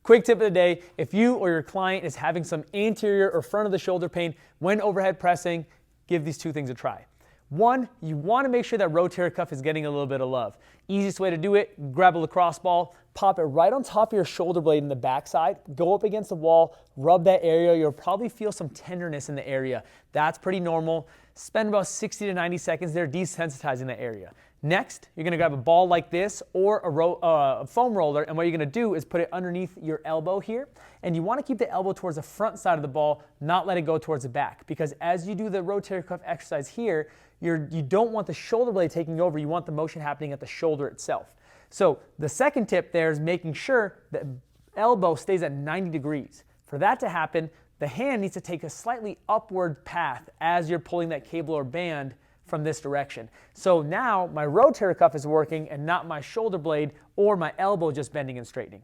Quick tip of the day, if you or your client is having some anterior or front of the shoulder pain when overhead pressing, give these two things a try. One, you want to make sure that rotator cuff is getting a little bit of love. Easiest way to do it, grab a lacrosse ball, pop it right on top of your shoulder blade in the backside, go up against the wall, rub that area. You'll probably feel some tenderness in the area. That's pretty normal. Spend about 60 to 90 seconds there desensitizing the area. Next, you're going to grab a ball like this or a foam roller, and what you're going to do is put it underneath your elbow here, and you want to keep the elbow towards the front side of the ball, not let it go towards the back, because as you do the rotator cuff exercise here, you don't want the shoulder blade taking over. You want the motion happening at the shoulder itself. So the second tip there is making sure that elbow stays at 90 degrees. For that to happen, the hand needs to take a slightly upward path as you're pulling that cable or band from this direction. So now my rotator cuff is working and not my shoulder blade or my elbow just bending and straightening.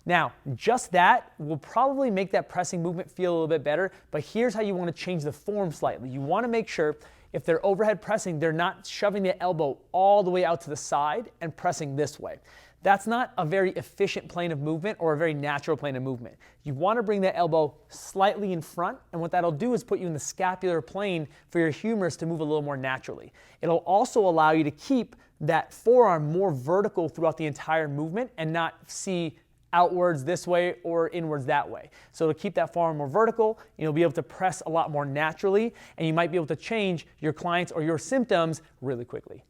Now, just that will probably make that pressing movement feel a little bit better, but here's how you want to change the form slightly. You want to make sure if they're overhead pressing, they're not shoving the elbow all the way out to the side and pressing this way. That's not a very efficient plane of movement or a very natural plane of movement. You want to bring that elbow slightly in front, and what that'll do is put you in the scapular plane for your humerus to move a little more naturally. It'll also allow you to keep that forearm more vertical throughout the entire movement and not see outwards this way or inwards that way. So to keep that forearm more vertical, you'll be able to press a lot more naturally, and you might be able to change your clients or your symptoms really quickly.